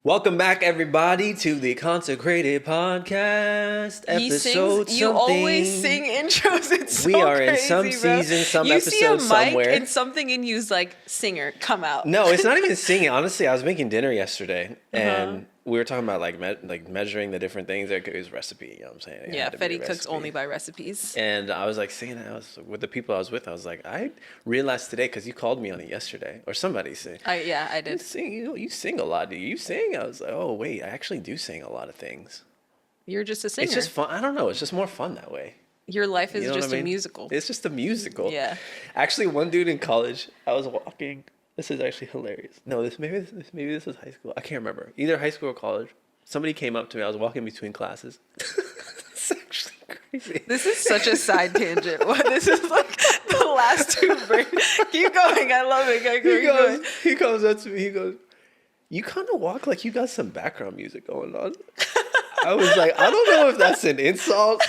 Welcome back, everybody, to the Consecrated podcast episode. You always sing intros. It's so we are crazy, in some bro. season, some you episode see a mic somewhere, and something in you's like, singer, come out. No, it's not even singing. Honestly, I was making dinner yesterday, and we were talking about like measuring the different things. It was recipe. You know what I'm saying? Yeah, Fedhii cooks only by recipes. And I was like singing. I was with the people I was with. I was like, I realized today because you called me on it yesterday, or somebody said. I did. You sing a lot. Do you sing? I was like, oh wait, I actually do sing a lot of things. You're just a singer. It's just fun. I don't know. It's just more fun that way. Your life is just a musical. It's just a musical. Yeah. Actually, one dude in college, I was walking. This is actually hilarious. No, maybe this was high school. I can't remember. Either high school or college. Somebody came up to me. I was walking between classes. It's actually crazy. This is such a side tangent. This is like the last two breaks. Keep going. I love it. He comes up to me. He goes, "You kind of walk like you got some background music going on." I was like, I don't know if that's an insult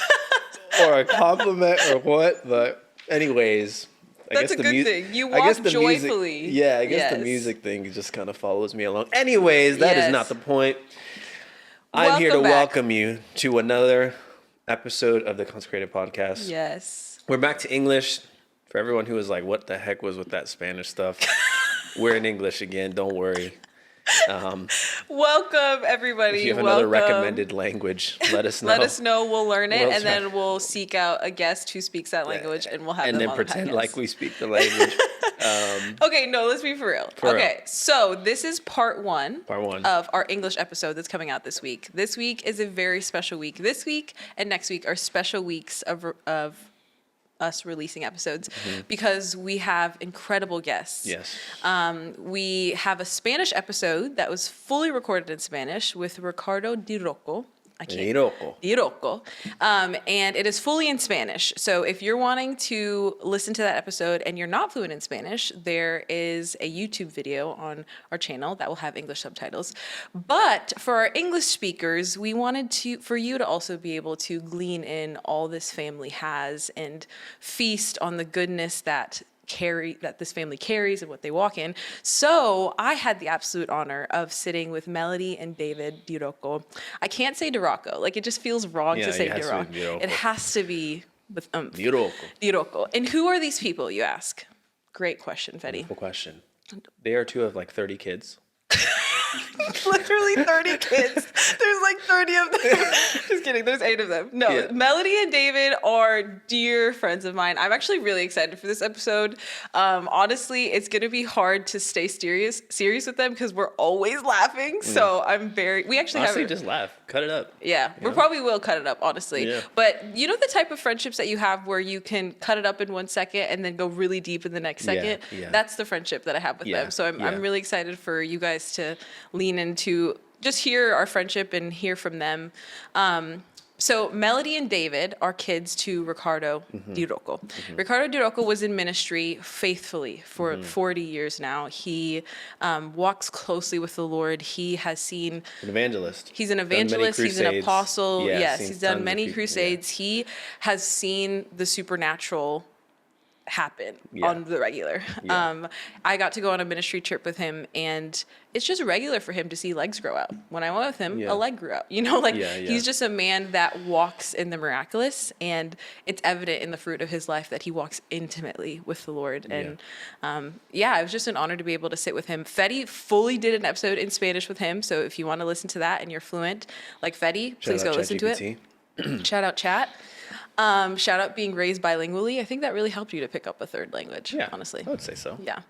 or a compliment or what, but anyways. That's a good thing. You walk joyfully. I guess the music thing just kind of follows me along. Anyways, that is not the point. I'm here to welcome you to another episode of the Consecrated podcast. Yes. We're back to English. For everyone who was like, what the heck was with that Spanish stuff? We're in English again. Don't worry. Welcome, everybody. If you have another recommended language, let us know. Let us know. We'll learn it, and then we'll seek out a guest who speaks that language, and we'll have them on the podcast. And then pretend like we speak the language. Okay, no, let's be for real. So this is part one of our English episode that's coming out this week. This week is a very special week. This week and next week are special weeks of us releasing episodes because we have incredible guests. Yes. We have a Spanish episode that was fully recorded in Spanish with Ricardo Di Rocco. Di Rocco. And it is fully in Spanish. So if you're wanting to listen to that episode and you're not fluent in Spanish, there is a YouTube video on our channel that will have English subtitles. But for our English speakers, we wanted for you to also be able to glean in all this family has and feast on the goodness that this family carries and what they walk in. So I had the absolute honor of sitting with Melodie and David Di Rocco. I can't say Di Rocco. Like, it just feels wrong to say Di Rocco. It has to be with Di Rocco. Di Rocco. And who are these people, you ask? Great question, Fedhii. Good question. They are two of like 30 kids. Literally 30 kids. There's like 30 of them. Just kidding. There's 8 of them. No, yeah. Melodie and David are dear friends of mine. I'm actually really excited for this episode. Honestly, it's going to be hard to stay serious with them because we're always laughing. So we actually honestly, just laugh. Cut it up. Yeah, we probably will cut it up, honestly. Yeah. But you know the type of friendships that you have where you can cut it up in 1 second and then go really deep in the next second? Yeah. That's the friendship that I have with them. So I'm really excited for you guys to lean into, just hear our friendship and hear from them. So Melodie and David are kids to Ricardo Di Rocco. Ricardo Di Rocco was in ministry faithfully for 40 years now. He walks closely with the Lord. He has seen... An evangelist. He's an evangelist. He's an apostle. Yes, he's done many crusades. Yeah. He has seen the supernatural happen on the regular. I got to go on a ministry trip with him, and it's just regular for him to see legs grow out. When I went with him, a leg grew out. He's just a man that walks in the miraculous, and it's evident in the fruit of his life that he walks intimately with the Lord. And it was just an honor to be able to sit with him. Fedhii fully did an episode in Spanish with him, so if you want to listen to that and you're fluent like Fedhii, please go listen to it. Shout out chat. Shout out being raised bilingually. I think that really helped you to pick up a third language, honestly. I would say so. Yeah.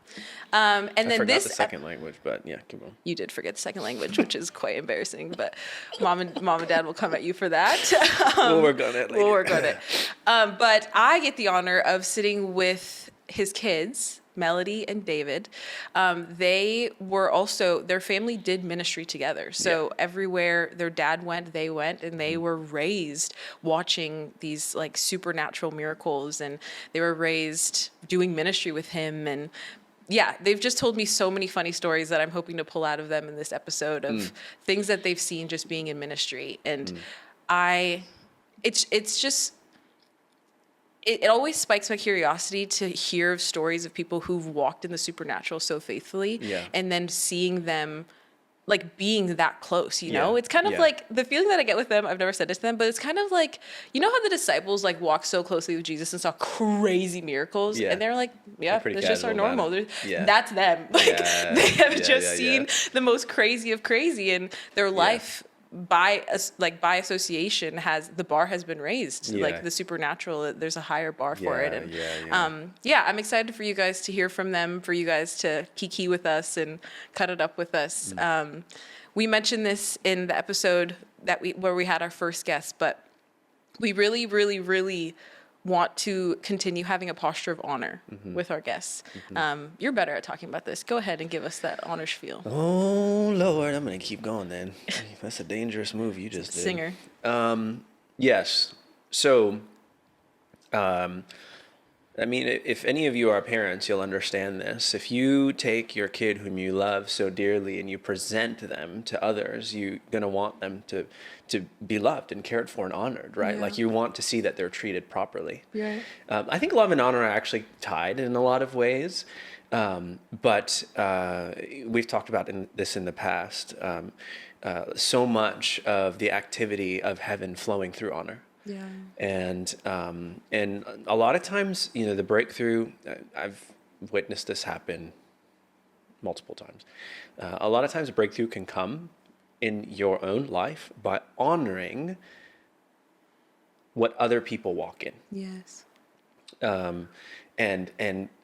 I forgot the second language, but keep going. You did forget the second language, which is quite embarrassing, but mom and dad will come at you for that. We'll work on it later. But I get the honor of sitting with his kids, Melodie and David. Their family did ministry together. So everywhere their dad went, they went, and they were raised watching these like supernatural miracles, and they were raised doing ministry with him. And they've just told me so many funny stories that I'm hoping to pull out of them in this episode of things that they've seen just being in ministry. And it always spikes my curiosity to hear stories of people who've walked in the supernatural so faithfully, and then seeing them like being that close, you know? Yeah. It's kind of Yeah. like the feeling that I get with them. I've never said this to them, but it's kind of like, you know how the disciples like walked so closely with Jesus and saw crazy miracles? Yeah. And they're like, yeah, pretty that's just our casual about normal. it. Yeah. That's them. Like Yeah. they have Yeah, just yeah, seen yeah. the most crazy of crazy, and their life by association the bar has been raised. Yeah. Like the supernatural, there's a higher bar for it. And Yeah. I'm excited for you guys to hear from them, for you guys to kiki with us and cut it up with us. We mentioned this in the episode where we had our first guest, but we really, really, really want to continue having a posture of honor with our guests. You're better at talking about this. Go ahead and give us that honor spiel. Oh Lord, I'm gonna keep going then. That's a dangerous move you just did. Singer. Yes. So, I mean, if any of you are parents, you'll understand this. If you take your kid whom you love so dearly and you present them to others, you're going to want them to be loved and cared for and honored, right? Yeah. Like you want to see that they're treated properly. Right. I think love and honor are actually tied in a lot of ways. But we've talked about this in the past. So much of the activity of heaven flowing through honor. Yeah. And a lot of times, you know, the breakthrough, I've witnessed this happen multiple times. A lot of times a breakthrough can come in your own life by honoring what other people walk in. Yes. And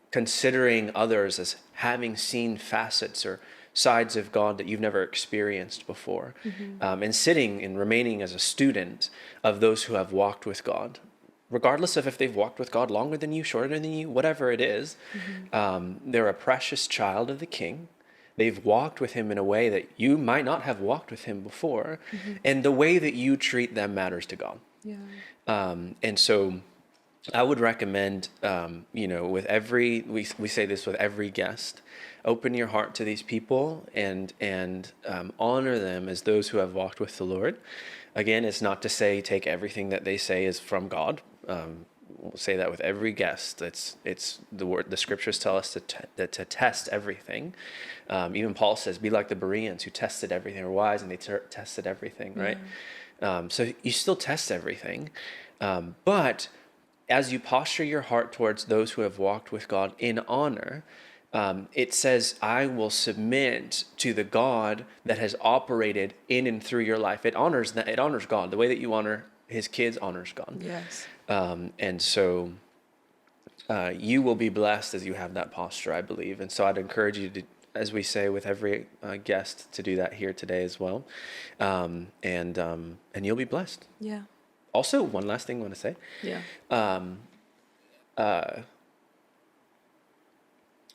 considering others as having seen facets or sides of God that you've never experienced before, and sitting and remaining as a student of those who have walked with God, regardless of if they've walked with God longer than you, shorter than you, whatever it is. They're a precious child of the King. They've walked with him in a way that you might not have walked with him before, and the way that you treat them matters to God. Yeah. And so I would recommend, you know, with we say this with every guest, open your heart to these people and honor them as those who have walked with the Lord. Again, it's not to say take everything that they say is from God. We'll say that with every guest. It's the word. The scriptures tell us to test everything. Even Paul says, "Be like the Bereans who tested everything, are wise, and they tested everything." Right. So you still test everything, but as you posture your heart towards those who have walked with God in honor, it says, I will submit to the God that has operated in and through your life. It honors God. The way that you honor his kids honors God. Yes. And so you will be blessed as you have that posture, I believe. And so I'd encourage you to, as we say with every guest, to do that here today as well. And you'll be blessed. Yeah. Also, one last thing I want to say. Yeah.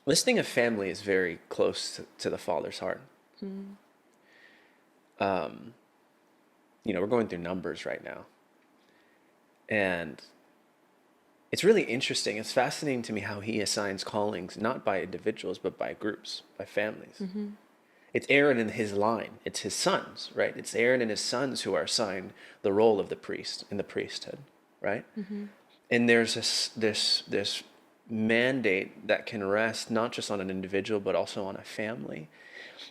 Listing a family is very close to the Father's heart. You know, we're going through Numbers right now. And it's really interesting. It's fascinating to me how he assigns callings, not by individuals, but by groups, by families. It's Aaron and his line. It's his sons, right? It's Aaron and his sons who are assigned the role of the priest in the priesthood, right? And there's this mandate that can rest not just on an individual, but also on a family.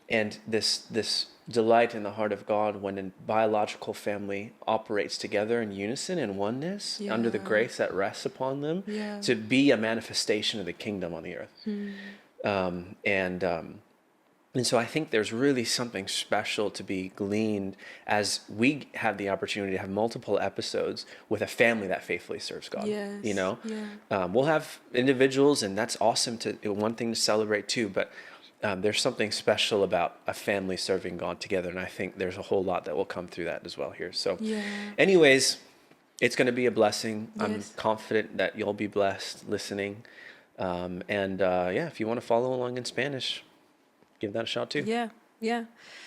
And this delight in the heart of God when a biological family operates together in unison and oneness under the grace that rests upon them to be a manifestation of the kingdom on the earth. And so I think there's really something special to be gleaned as we have the opportunity to have multiple episodes with a family that faithfully serves God. Yes. You know, we'll have individuals, and that's awesome one thing to celebrate too. But there's something special about a family serving God together, and I think there's a whole lot that will come through that as well here. So, anyways, it's going to be a blessing. Yes. I'm confident that you'll be blessed listening. If you want to follow along in Spanish, give that a shot too. Yeah.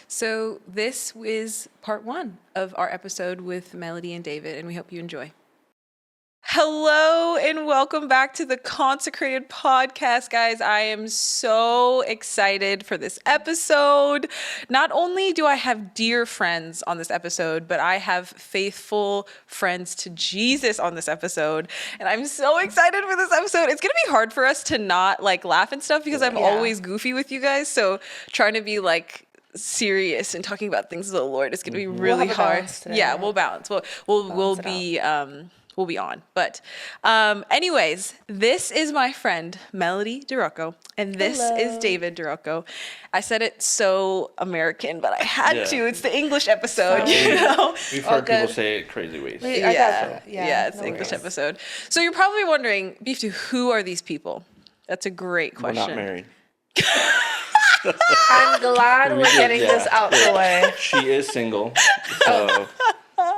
So this is part 1 of our episode with Melodie and David, and we hope you enjoy. Hello and welcome back to the Consecrated podcast, guys. I am so excited for this episode. Not only do I have dear friends on this episode, but I have faithful friends to Jesus on this episode. And I'm so excited for this episode. It's going to be hard for us to not laugh and stuff because I'm always goofy with you guys. So trying to be serious and talking about things of the Lord is going to be really hard. Yeah, we'll balance. We'll be on. But anyways, this is my friend Melodie Di Rocco, and this is David Di Rocco. I said it so American, but I had to. It's the English episode, you know. We've heard people say it crazy ways. It's the English episode. So you're probably wondering, Biiftuu, who are these people? That's a great question. We're not married. I'm glad we're getting this out the way. She is single, so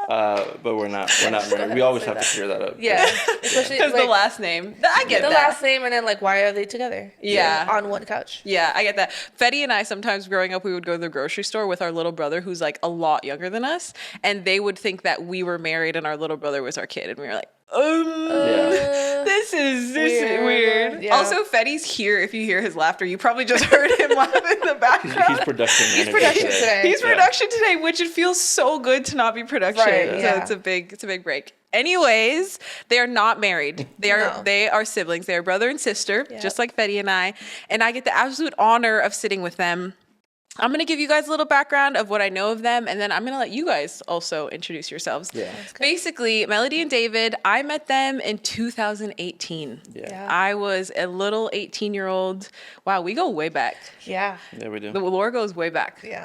but we're not married. We always have to clear that up. Yeah, especially because the last name. I get the that. last name, and then like, why are they together? Yeah, on one couch. Yeah, I get that. Fedhii and I sometimes growing up, we would go to the grocery store with our little brother, who's like a lot younger than us, and they would think that we were married and our little brother was our kid, and we were like, this is weird. Yeah. Also, Fedhii's here. If you hear his laughter, you probably just heard him laugh in the background. He's production today. He's production today, which it feels so good to not be production. Right, So it's a big break. Anyways, they are not married. They are siblings. They are brother and sister, just like Fedhii and I get the absolute honor of sitting with them. I'm going to give you guys a little background of what I know of them, and then I'm going to let you guys also introduce yourselves. Yeah. Basically, Melodie and David, I met them in 2018. Yeah. I was a little 18-year-old. Wow, we go way back. Yeah. Yeah, we do. The lore goes way back. Yeah.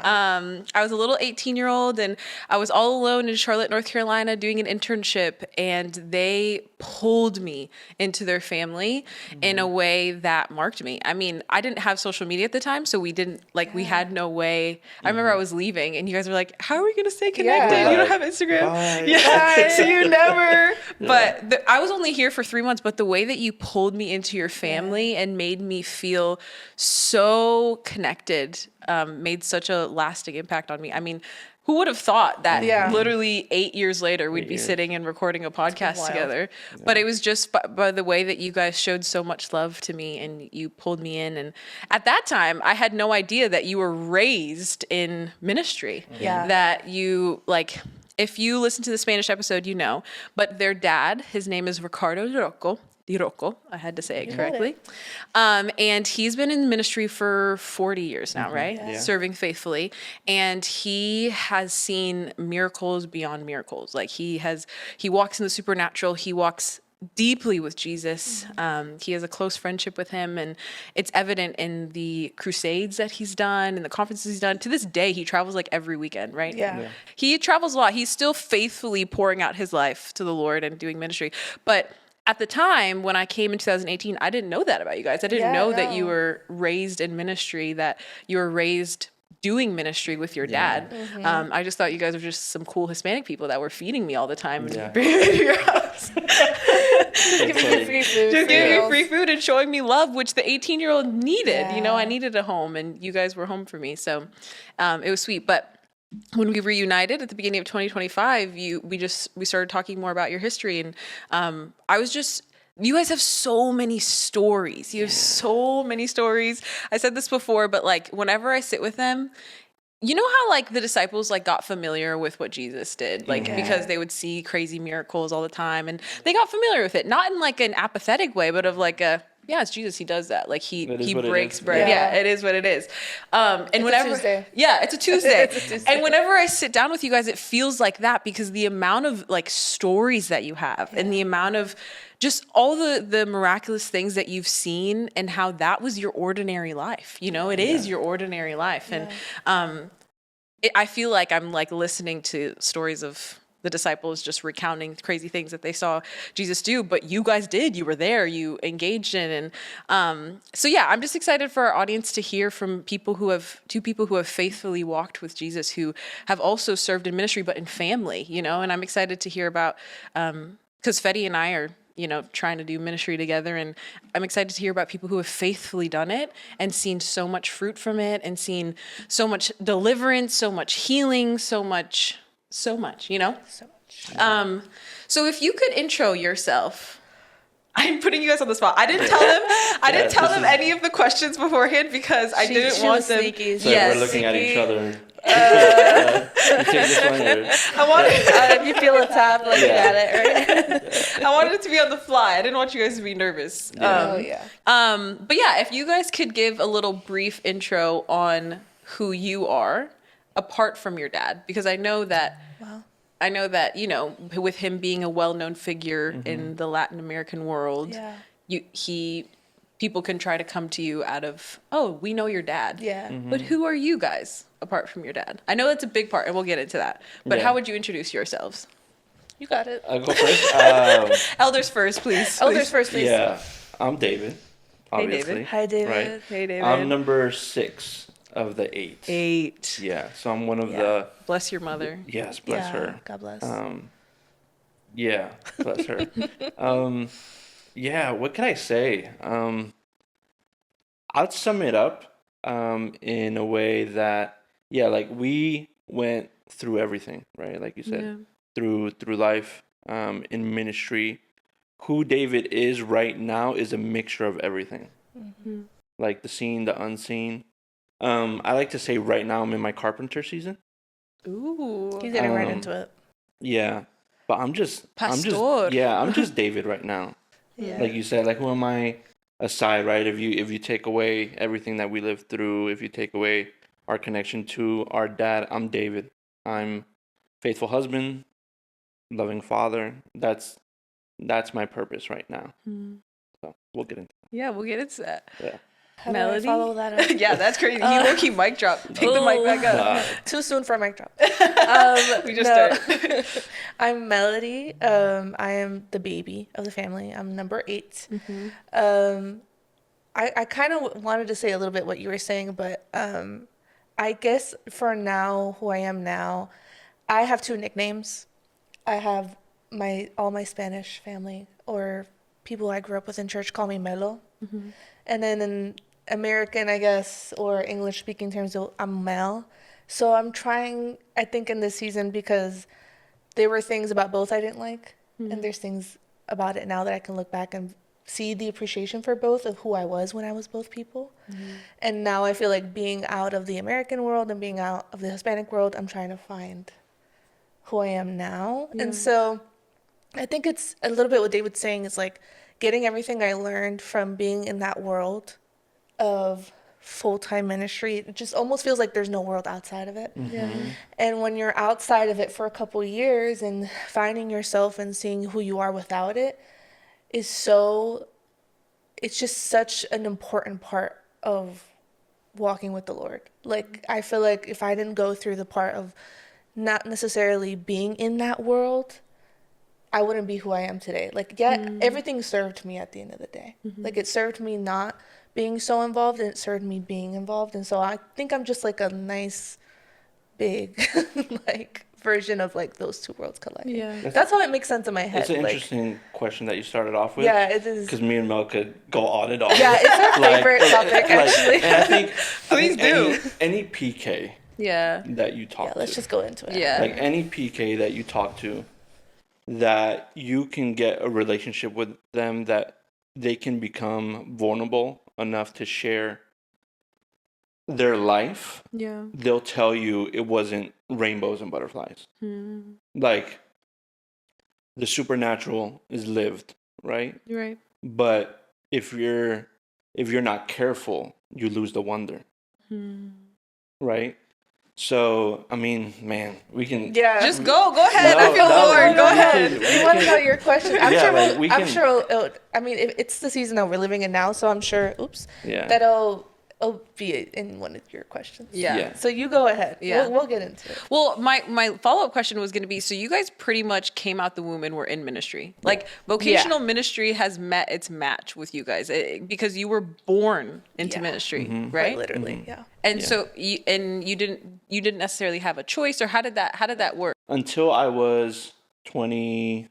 I was a little 18-year-old, and I was all alone in Charlotte, North Carolina, doing an internship, and they pulled me into their family in a way that marked me. I mean, I didn't have social media at the time, so we didn't, we had no way. I remember I was leaving, and you guys were like, how are we going to stay connected? Yeah. You don't have Instagram. Bye. Yeah, Bye. so you never. But I was only here for 3 months, but the way that you pulled me into your family and made me feel so connected made such a lasting impact on me. I mean, who would have thought that literally 8 years later we'd be sitting and recording a podcast together? Yeah. But it was just by the way that you guys showed so much love to me and you pulled me in. And at that time, I had no idea that you were raised in ministry. Yeah. That you, if you listen to the Spanish episode, you know. But their dad, his name is Ricardo Di Rocco, I had to say it correctly. And he's been in ministry for 40 years now, right? Yeah. Serving faithfully. And he has seen miracles beyond miracles. He walks in the supernatural. He walks deeply with Jesus. He has a close friendship with him, and it's evident in the crusades that he's done and the conferences he's done. To this day, he travels every weekend, right? Yeah. He travels a lot. He's still faithfully pouring out his life to the Lord and doing ministry. But at the time when I came in 2018, I didn't know that about you guys. I didn't know that you were raised in ministry, that you were raised doing ministry with your dad. Mm-hmm. I just thought you guys were just some cool Hispanic people that were feeding me all the time and bringing me to your house. Giving me free food. Just giving me free food and showing me love, which the 18-year-old needed. Yeah. I needed a home, and you guys were home for me. So it was sweet. But when we reunited at the beginning of 2025, we started talking more about your history, and you guys have so many stories. You have so many stories. I said this before, but whenever I sit with them, you know how the disciples got familiar with what Jesus did, because they would see crazy miracles all the time, and they got familiar with it, not in an apathetic way, but of it's Jesus. He does that. He breaks bread. Yeah, it is what it is. And it's whenever, a Tuesday. Yeah, it's a Tuesday. And whenever I sit down with you guys, it feels like that because the amount of stories that you have and the amount of just all the miraculous things that you've seen and how that was your ordinary life. It is your ordinary life. And I feel like I'm listening to stories of the disciples just recounting crazy things that they saw Jesus do, but you guys did. You were there. You engaged in, and I'm just excited for our audience to hear from two people who have faithfully walked with Jesus, who have also served in ministry, but in family. And I'm excited to hear about because Fedhii and I are trying to do ministry together, and I'm excited to hear about people who have faithfully done it and seen so much fruit from it, and seen so much deliverance, so much healing, so much. So much. So if you could intro yourself. I'm putting you guys on the spot. I didn't tell them any of the questions beforehand because I didn't want them. Sneaky. So we're looking at each other. You take this one, I wanted if you feel a tap, you got it, right? I wanted it to be on the fly. I didn't want you guys to be nervous. But if you guys could give a little brief intro on who you are apart from your dad? Because I know that you know, with him being a well-known figure in the Latin American world, people can try to come to you out of, oh, we know your dad. Yeah. But who are you guys apart from your dad? I know that's a big part, and we'll get into that. But how would you introduce yourselves? You got it. I'll go first. Elders first, please. Elders first, please. Yeah, I'm David. Obviously. David. Hi, David. Right. Hey, David. I'm number 6 of the 8. 8. Yeah, so I'm one of the. Bless your mother. Yes, bless her. God bless. Yeah, bless her. Yeah, what can I say? I'd sum it up in a way that, like we went through everything, right? Like you said, through life, in ministry. Who David is right now is a mixture of everything. Like the seen, the unseen. I like to say right now I'm in my carpenter season. Ooh. He's getting right into it. Yeah, but I'm just David right now. Yeah. Like you said, like who am I aside, right? If you take away everything that we lived through, if you take away our connection to our dad, I'm David. I'm faithful husband, loving father. That's my purpose right now. So we'll get into that. Yeah, we'll get into that. Yeah. How do I Melody? follow that up? Yeah, that's crazy. He low-key mic drop. Pick the mic back up. Too soon for a mic drop. We just started. I'm Melody. I am the baby of the family. I'm number 8. I kind of wanted to say a little bit what you were saying, but I guess for now, who I am now, I have 2 nicknames. I have all my Spanish family or people I grew up with in church call me Melo. And then in American, I guess, or English speaking terms, I'm Mel. So I'm trying, I think in this season, because there were things about both I didn't like. And there's things about it now that I can look back and see the appreciation for both of who I was when I was both people. And now I feel like being out of the American world and being out of the Hispanic world, I'm trying to find who I am now. And so I think it's a little bit what David's saying is like getting everything I learned from being in that world of full-time ministry. It just almost feels like there's no world outside of it. And when you're outside of it for a couple years and finding yourself and seeing who you are without it is it's just such an important part of walking with the Lord. Like, I feel like if I didn't go through the part of not necessarily being in that world, I wouldn't be who I am today. Like, everything served me at the end of the day. Like, it served me not being so involved, and it served me being involved. And so I think I'm just like a nice, big, like, version of like those 2 worlds colliding. Yeah. That's how it makes sense in my head. It's an interesting question that you started off with. Yeah, it is. Because me and Mel could go on and on. Yeah, it's our favorite topic, actually. And I think, Please do. Any PK that you talk to. Let's just go into it. Yeah. Like any PK that you talk to, that you can get a relationship with them, that they can become vulnerable enough to share their life. Yeah. They'll tell you it wasn't rainbows and butterflies. Like, the supernatural is lived, right? Right. But if you're not careful, you lose the wonder. Right? So, I mean, man, we can... Yeah. Just go ahead. I feel bored. Go ahead. You want to know your question? I'm Yeah, sure. like, we I'm can- sure. I mean, it's the season that we're living in now, so I'm sure. Yeah. That it'll be in one of your questions. Yeah. So you go ahead. Yeah. We'll get into it. Well, my follow-up question was going to be, so you guys pretty much came out the womb and were in ministry. Like, vocational ministry has met its match with you guys because you were born into ministry, right? Quite literally. Yeah. And so you didn't necessarily have a choice, or how did that work? Until I was 20,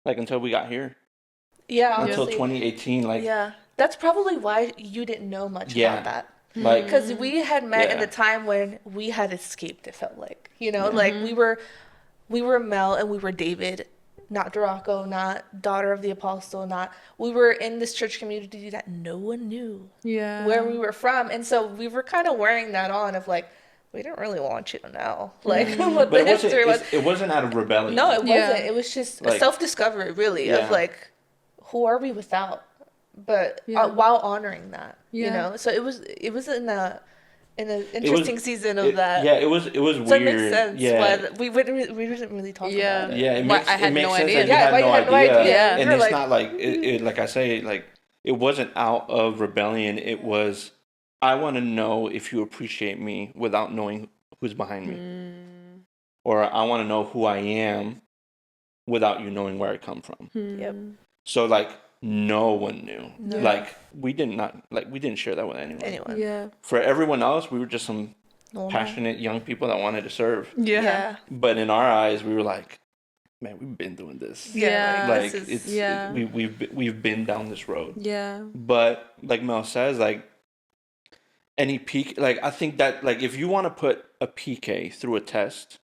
like until we got here. Yeah. Until honestly. 2018, like... Yeah. That's probably why you didn't know much about that. Like, Because we had met in the time when we had escaped, it felt like. You know, like we were Mel and we were David, not Di Rocco, not daughter of the apostle, we were in this church community that no one knew where we were from. And so we were kind of wearing that on of like, we didn't really want you to know like what the history was. It wasn't out of rebellion. No, it wasn't. It was just a self-discovery, really, of like, who are we without? But while honoring that, you know, so it was in in an interesting season of that. Yeah, it was weird. So it makes sense. Yeah. But we didn't really talk about it. Yeah, it makes, I had it makes no sense idea. that you had no idea. Yeah. And You're it's like, not like, like I say, like, it wasn't out of rebellion. It was, I want to know if you appreciate me without knowing who's behind me. Or I want to know who I am without you knowing where I come from. Yep. So, like, no one knew. No. Like, we didn't share that with anyone. Yeah. For everyone else, we were just some Normal. passionate young people that wanted to serve. Yeah. But in our eyes, we were like, man, we've been doing this. Yeah. Like, this is, we've been down this road. Yeah. But like Mel says, like, any peak, like, I think that, like, if you want to put a PK through a test,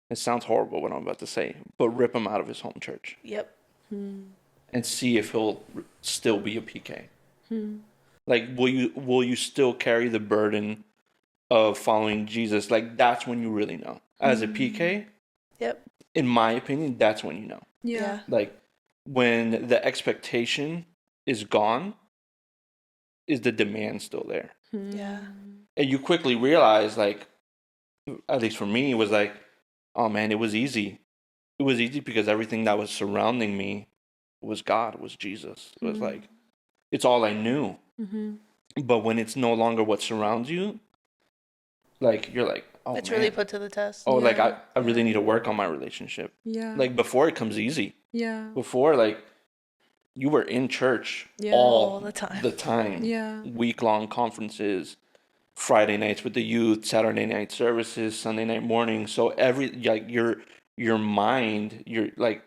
it sounds horrible what I'm about to say, but rip him out of his home church. Yep. And see if he'll still be a PK. Like, will you still carry the burden of following Jesus? Like, that's when you really know. As a PK, Yep. in my opinion, that's when you know. Yeah. Like, when the expectation is gone, is the demand still there? Yeah. And you quickly realize, like, at least for me, it was like, oh man, it was easy. It was easy because everything that was surrounding me was God, was Jesus. It was like, it's all I knew. But when it's no longer what surrounds you, like, you're like, oh, It's man. really put to the test. Oh, like, I really need to work on my relationship. Yeah. Like, before it comes easy. Yeah. Before, like, you were in church Yeah. all the time. the time. Yeah. Week-long conferences, Friday nights with the youth, Saturday night services, Sunday night morning. So like, your mind, you're like,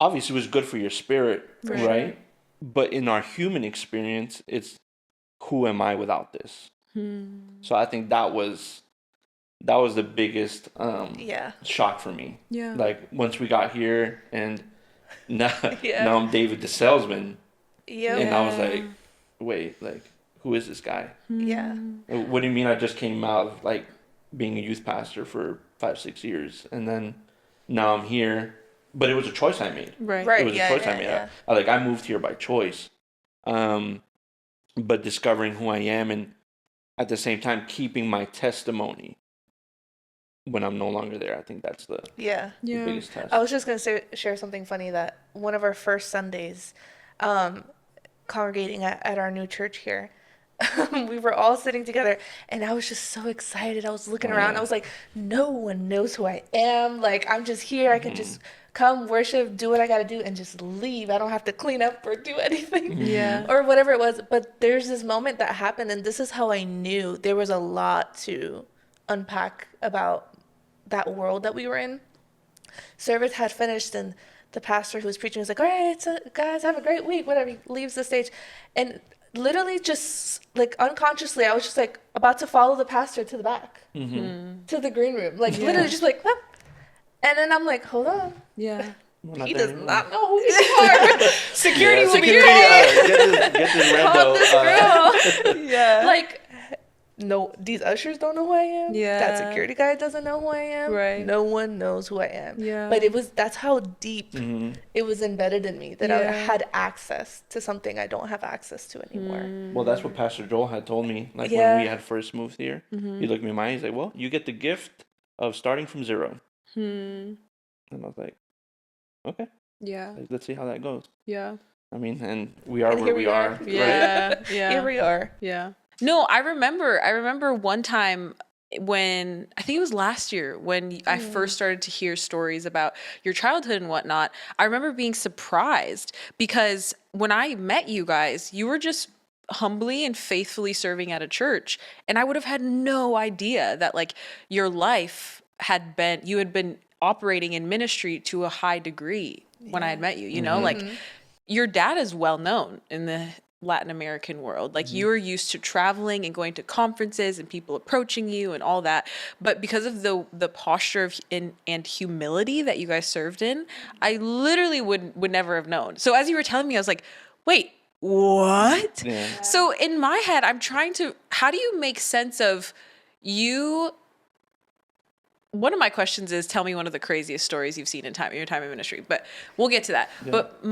obviously it was good for your spirit, For right? But in our human experience, it's, who am I without this? So I think that was the biggest shock for me. Yeah. Like, once we got here, and now Yeah. now I'm David the salesman, Yep. and I was like, wait, like, who is this guy? Yeah. What do you mean I just came out of, like, being a youth pastor for 5-6 years, and then now I'm here? But it was a choice I made. Right. Right. It was a choice I made. Yeah. I moved here by choice. But discovering who I am, and at the same time keeping my testimony when I'm no longer there, I think that's the biggest test. I was just gonna share something funny, that one of our first Sundays, congregating at our new church here, we were all sitting together, and I was just so excited. I was looking around. I was like, no one knows who I am. Like, I'm just here. I can just come worship, do what I gotta do, and just leave. I don't have to clean up or do anything. Yeah. Or whatever it was. But there's this moment that happened, and this is how I knew there was a lot to unpack about that world that we were in. Service had finished, and the pastor who was preaching was like, all right, so guys, have a great week, whatever. He leaves the stage. And literally just, like, unconsciously, I was just, like, about to follow the pastor to the back, to the green room. Like, literally just, like, huh. And then I'm like, hold on. Yeah. He does not know who we are. Security will be Get this called rando. this girl. Like, no, these ushers don't know who I am. Yeah. That security guy doesn't know who I am. Right. No one knows who I am. Yeah. But that's how deep it was embedded in me, that I had access to something I don't have access to anymore. Well, that's what Pastor Joel had told me. Like, when we had first moved here, he looked me in my eyes. He's like, well, you get the gift of starting from zero. And I was like, okay. Yeah. Like, let's see how that goes. Yeah. I mean, and we are And where here we we are. are. Right? Yeah. Yeah. Here we are. Yeah. No, I remember one time when, I think it was last year, when I first started to hear stories about your childhood and whatnot. I remember being surprised because when I met you guys, you were just humbly and faithfully serving at a church. And I would have had no idea that, like, your life you had been operating in ministry to a high degree when I had met you, you know, like, your dad is well known in the Latin American world. Like, you were used to traveling and going to conferences and people approaching you and all that. But because of the posture and humility that you guys served in, I literally would never have known. So as you were telling me, I was like, wait, what? Yeah. So in my head, I'm trying to, how do you make sense of you? One of my questions is, tell me one of the craziest stories you've seen in your time in ministry, but we'll get to that. Yeah. But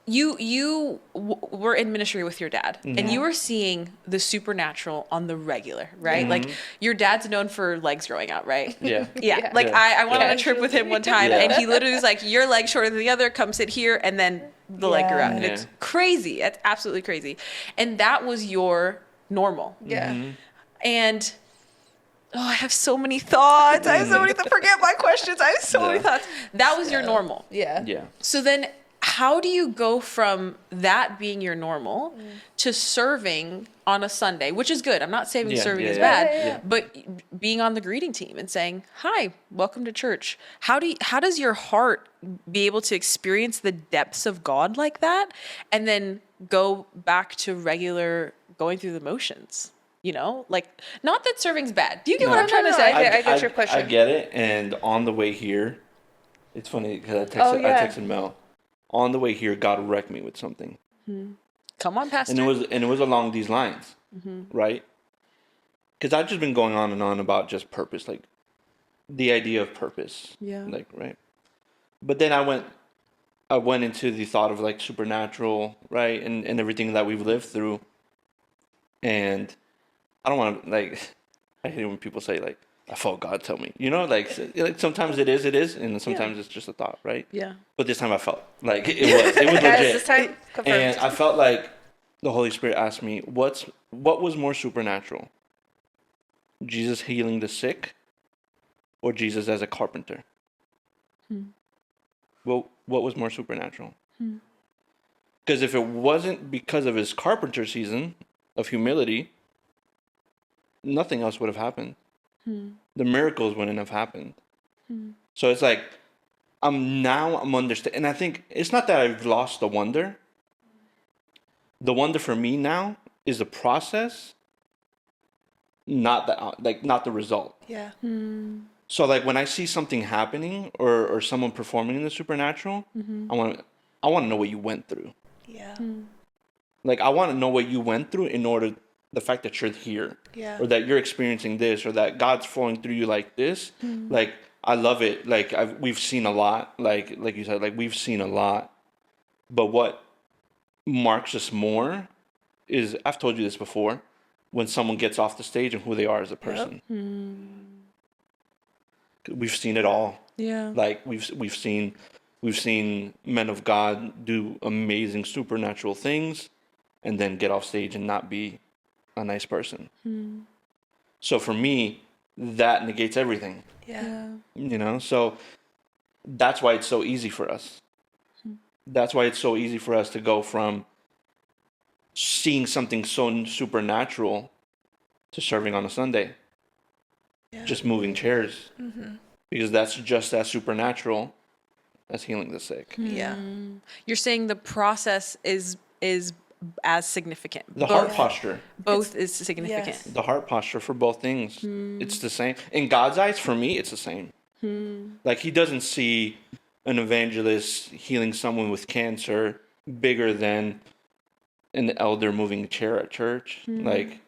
you were in ministry with your dad, and you were seeing the supernatural on the regular, right? Like your dad's known for legs growing out, right? Yeah. Yeah. Like I went on a trip with him one time, Yeah. and he literally was like, "Your leg shorter than the other. Come sit here," and then the leg grew out, and it's crazy. It's absolutely crazy, and that was your normal. Yeah. And I have so many thoughts. I have so many. Forget my questions. I have so many thoughts. That was your normal. Yeah. Yeah. So then, how do you go from that being your normal to serving on a Sunday, which is good. I'm not saying serving is bad, but being on the greeting team and saying, "Hi, welcome to church." How does your heart be able to experience the depths of God like that, and then go back to regular going through the motions? You know, like, not that serving's bad. Do you get what I'm trying to say? I get your question. I get it. And on the way here, it's funny because I texted Mel. On the way here, God wrecked me with something. Come on, Pastor. And it was along these lines, right? Because I've just been going on and on about just purpose, like the idea of purpose. Yeah. Like, right. But then I went into the thought of like supernatural, right? And everything that we've lived through. And I don't want to, like, I hate it when people say, like, I felt God tell me. You know, like sometimes it is, and sometimes it's just a thought, right? Yeah. But this time I felt like it was legit. This time, confirmed. And I felt like the Holy Spirit asked me, what was more supernatural? Jesus healing the sick or Jesus as a carpenter? Well, what was more supernatural? Because if it wasn't because of his carpenter season of humility, nothing else would have happened. The miracles wouldn't have happened. So it's like, I'm understanding. And I think it's not that I've lost the wonder. The wonder for me now is the process, not the result. Yeah. So like when I see something happening or someone performing in the supernatural, I want to know what you went through. Yeah. Like I want to know what you went through in order the fact that you're here, or that you're experiencing this, or that God's flowing through you like this. Like I love it. Like we've seen a lot. Like you said, like we've seen a lot. But what marks us more is, I've told you this before, when someone gets off the stage and who they are as a person. We've seen it all. Yeah. Like we've seen men of God do amazing supernatural things, and then get off stage and not be a nice person. So for me, that negates everything. Yeah. You know, so that's why it's so easy for us. That's why it's so easy for us to go from seeing something so supernatural to serving on a Sunday. Just moving chairs. Because that's just as supernatural as healing the sick. Yeah. You're saying the process is as significant. The heart posture. Both is significant. Yes. The heart posture for both things. It's the same. In God's eyes, for me, it's the same. Like he doesn't see an evangelist healing someone with cancer bigger than an elder moving a chair at church. Like,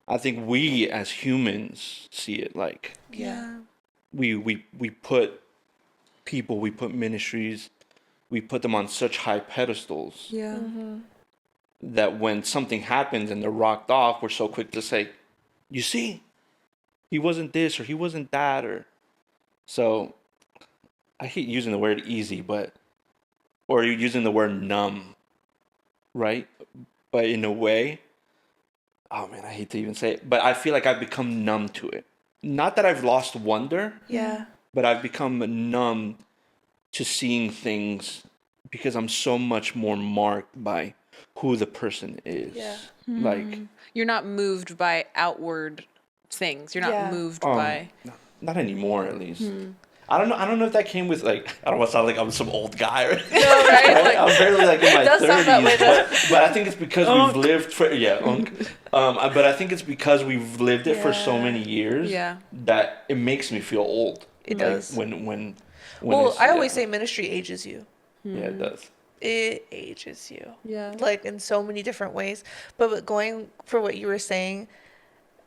I think we as humans see it like we put people, we put ministries, we put them on such high pedestals. Yeah. That when something happens and they're rocked off, we're so quick to say, you see, he wasn't this or he wasn't that. Or so I hate using the word easy, or you're using the word numb, right? But in a way, oh man, I hate to even say it, but I feel like I've become numb to it. Not that I've lost wonder, but I've become numb to seeing things because I'm so much more marked by who the person is. Like, you're not moved by outward things. You're not moved by. Not anymore, at least. I don't know if that came with like, I don't want to sound like I'm some old guy. Right? No, right? Like, I'm barely like in my does sound that way, 30s, but I think it's because we've lived for but I think it's because we've lived it for so many years that it makes me feel old. It does. When well, I always say ministry ages you. Yeah, it does. It ages you. Yeah. Like in so many different ways. But going for what you were saying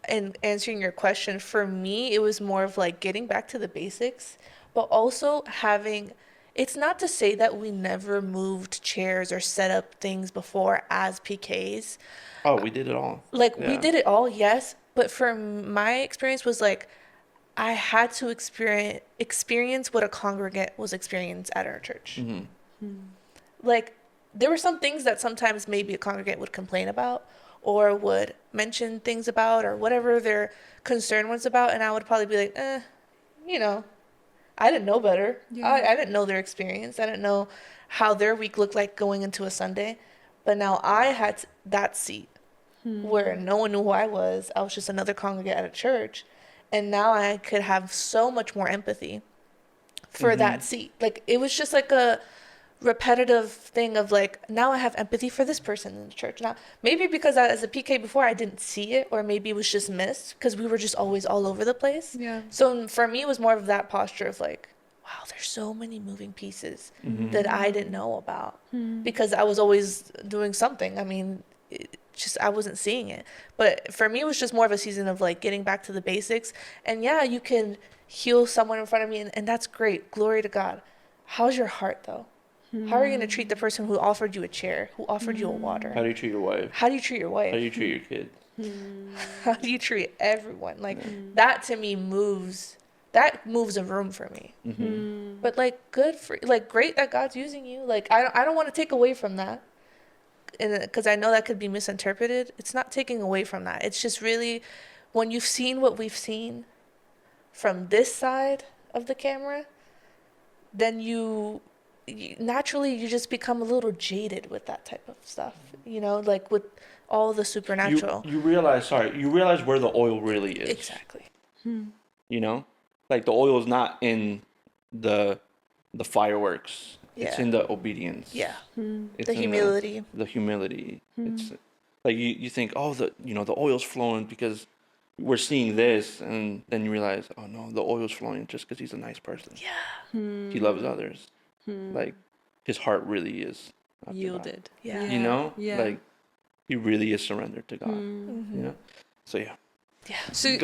and answering your question, for me, it was more of like getting back to the basics, but also having it's not to say that we never moved chairs or set up things before as PKs. Oh, we did it all. Like, we did it all, yes. But for my experience was like, I had to experience what a congregant was experiencing at our church. Like, there were some things that sometimes maybe a congregant would complain about or would mention things about or whatever their concern was about. And I would probably be like, you know, I didn't know better. Yeah. I didn't know their experience. I didn't know how their week looked like going into a Sunday. But now I had that seat where no one knew who I was. I was just another congregant at a church. And now I could have so much more empathy for that seat. Like, it was just like a repetitive thing of like, now I have empathy for this person in the church. Now, maybe because as a PK before, I didn't see it, or maybe it was just missed because we were just always all over the place. Yeah. So for me, it was more of that posture of like, wow, there's so many moving pieces that I didn't know about because I was always doing something. I mean, I wasn't seeing it. But for me, it was just more of a season of like getting back to the basics. And yeah, you can heal someone in front of me, and that's great. Glory to God. How's your heart though? How are you going to treat the person who offered you a chair, who offered you a water? How do you treat your wife? How do you treat your wife? How do you treat your kid? How do you treat everyone? Like, that to me moves a room for me. But like, great that God's using you. Like, I don't want to take away from that. And because I know that could be misinterpreted. It's not taking away from that. It's just really, when you've seen what we've seen from this side of the camera, then you naturally you just become a little jaded with that type of stuff, you know, like with all the supernatural. You realize where the oil really is. Exactly. You know, like the oil is not in the fireworks. Yeah. It's in the obedience. Yeah. It's the humility. The humility. It's like you think, oh, the oil's flowing because we're seeing this, and then you realize, oh no, the oil's flowing just because he's a nice person. Yeah. He loves others. Like, his heart really is yielded. Yeah. You know? Yeah. Like, he really is surrendered to God. You know? So, yeah. Yeah. So,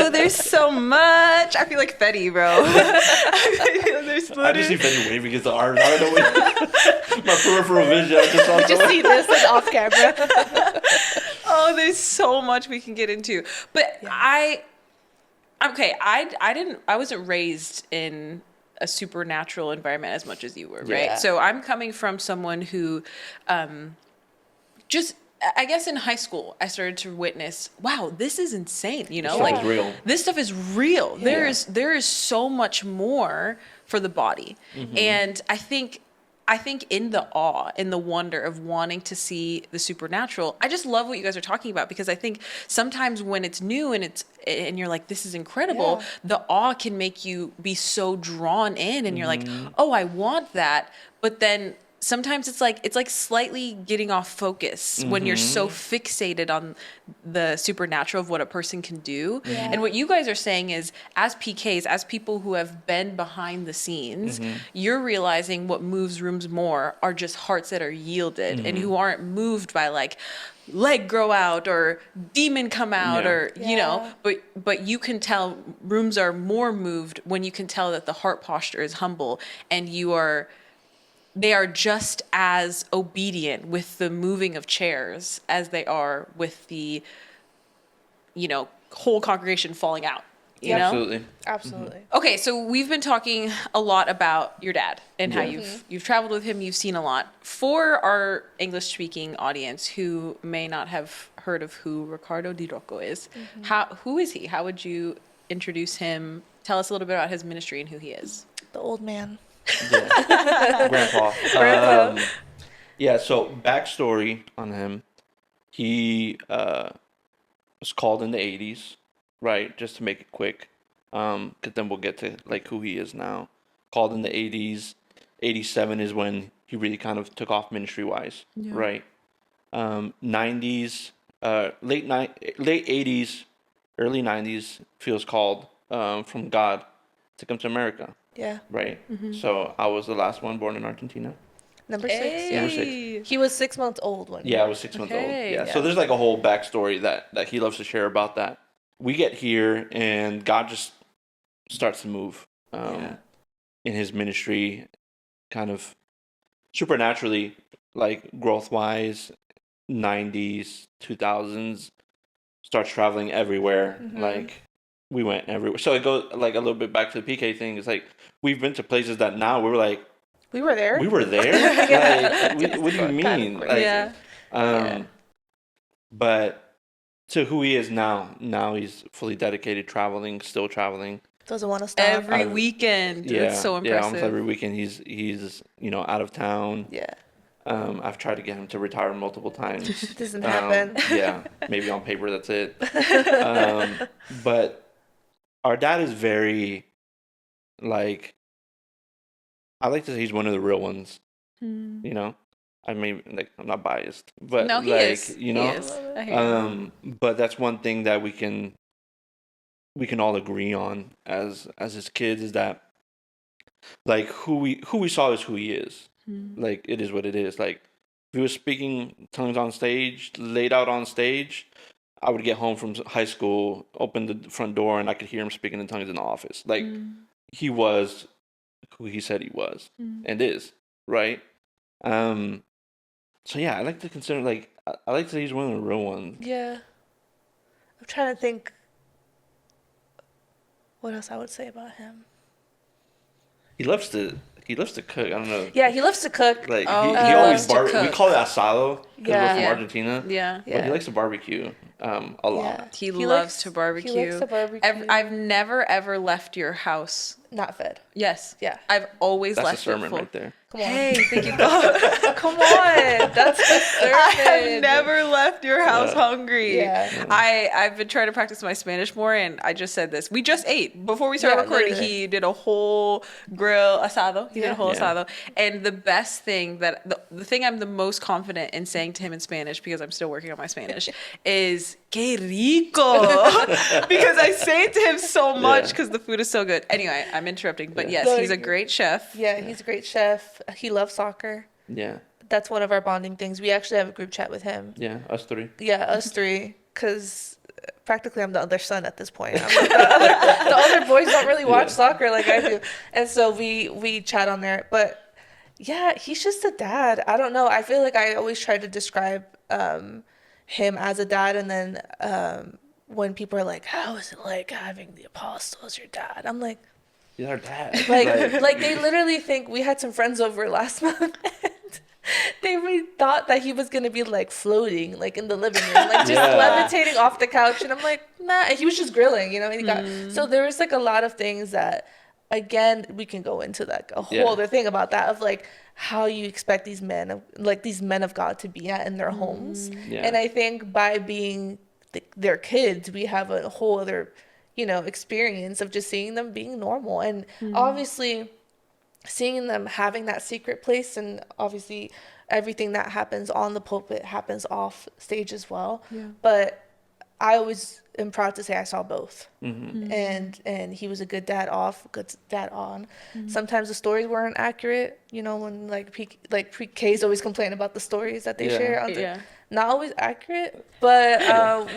there's so much. I feel like Fedhii, bro. I just see Fedhii waving his arms. I don't know. My peripheral vision. I just see this like off camera. There's so much we can get into. But I wasn't raised in a supernatural environment as much as you were, right? Yeah. So I'm coming from someone who just, I guess in high school, I started to witness, wow, this is insane, you know? Like, real. This stuff is real. Yeah. There is so much more for the body. And I think in the awe, in the wonder of wanting to see the supernatural, I just love what you guys are talking about, because I think sometimes when it's new and you're like, this is incredible, the awe can make you be so drawn in, and you're like, oh, I want that. But then sometimes it's like slightly getting off focus when you're so fixated on the supernatural of what a person can do. Yeah. And what you guys are saying is, as PKs, as people who have been behind the scenes, you're realizing what moves rooms more are just hearts that are yielded and who aren't moved by like leg grow out or demon come out or, you know, but you can tell rooms are more moved when you can tell that the heart posture is humble and they are just as obedient with the moving of chairs as they are with the, you know, whole congregation falling out. You know? Absolutely. Okay, so we've been talking a lot about your dad and how you've traveled with him, you've seen a lot. For our English-speaking audience who may not have heard of who Ricardo Di Rocco is, who is he? How would you introduce him? Tell us a little bit about his ministry and who he is. The old man. Yeah. Grandpa. So backstory on him. He was called in the 80s, right? Just to make it quick. Because then we'll get to like who he is now. Called in the 80s. 87 is when he really kind of took off ministry-wise, right? 90s, late 80s, early 90s, feels called from God to come to America. Yeah. Right. So I was the last one born in Argentina. Number 6. Yeah. Number 6. He was 6 months old when. Yeah, I was 6 months old. Yeah. So there's like a whole backstory that he loves to share about that. We get here and God just starts to move in his ministry. kind of supernaturally, like growth wise, 90s, 2000s, starts traveling everywhere. Like we went everywhere. So it goes like a little bit back to the PK thing. It's like we've been to places that now we're like, we were there. We were there? Like, what do you mean? Like, but to who he is now he's fully dedicated, traveling, still traveling. Doesn't want to stop. Every weekend. Yeah, it's so impressive. Yeah, almost every weekend he's out of town. Yeah. I've tried to get him to retire multiple times. Doesn't happen. Yeah, maybe on paper that's it. But our dad is very, like, I like to say he's one of the real ones. You know, I mean, like, I'm not biased, but no, he like, is. You know, he is. I hear but that's one thing that we can all agree on as his kids is that, like, who we saw is who he is. Like, it is what it is. Like, if he was speaking tongues on stage, laid out on stage, I would get home from high school, open the front door, and I could hear him speaking in tongues in the office. Like, he was who he said he was and is, right? So yeah, I like to consider, like, I like to say he's one of the real ones. Yeah. I'm trying to think what else I would say about him. He loves to cook. I don't know. Yeah, he loves to cook. Like, he always loves to We cook. call it asado because we're from Yeah. Argentina. Yeah. But he likes to barbecue a lot. Yeah. He loves to barbecue. He likes to barbecue. I've never ever left your house. Not fed. Yes. Yeah. I've always That's left a sermon it full. right there. Come on. Hey, thank you, God. Come on. That's the sermon. I have never left your house hungry. Yeah. I've been trying to practice my Spanish more, and I just said this. We just ate. Before we started recording, literally. he did a whole grill asado. He did a whole Yeah. asado. And the best thing that, the thing I'm the most confident in saying to him in Spanish, because I'm still working on my Spanish, is, que rico. Because I say it to him so much because the food is so good. Anyway, I'm interrupting. But yes, he's a great chef. Yeah, he's a great chef. He loves soccer. Yeah. That's one of our bonding things. We actually have a group chat with him. Yeah, us three. Yeah, us three. Because practically I'm the other son at this point. I'm like, the other boys don't really watch soccer like I do. And so we chat on there. But yeah, he's just a dad. I don't know. I feel like I always try to describe him as a dad. And then when people are like, how is it like having the apostle as your dad? I'm like, He's our dad. like they literally think, we had some friends over last month and they really thought that he was gonna be like floating like in the living room, like just levitating off the couch, and I'm like, nah. And he was just grilling, you know. So there was like a lot of things that, again, we can go into like a whole other thing about that, of like how you expect these men of God to be in their homes. And I think by being their kids, we have a whole other, you know, experience of just seeing them being normal, and obviously seeing them having that secret place, and obviously everything that happens on the pulpit happens off stage as well. But I always am proud to say I saw both. And he was a good dad off, good dad on. Sometimes the stories weren't accurate, you know, when like PKs always complain about the stories that they share on not always accurate, but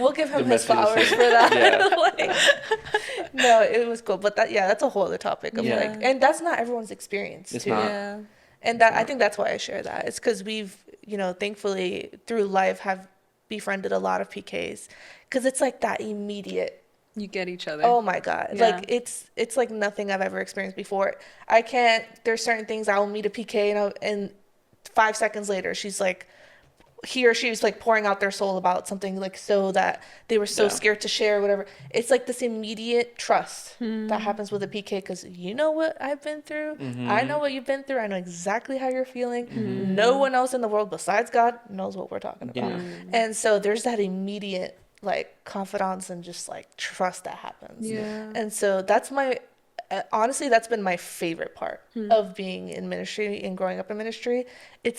we'll give him his flowers for that. No, it was cool. But that's a whole other topic of like, and that's not everyone's experience It's too. not. And that I think that's why I share that. It's because we've, you know, thankfully through life have befriended a lot of PKs, because it's like that immediate. You get each other. Oh my God. Like it's like nothing I've ever experienced before. There's certain things I will meet a PK and 5 seconds later she's like, he or she was like pouring out their soul about something, like, so that they were so scared to share, whatever. It's like this immediate trust that happens with a PK, because you know what I've been through. I know what you've been through. I know exactly how you're feeling. No one else in the world besides God knows what we're talking about. And so there's that immediate like confidence and just like trust that happens. And so that's honestly, that's been my favorite part of being in ministry and growing up in ministry.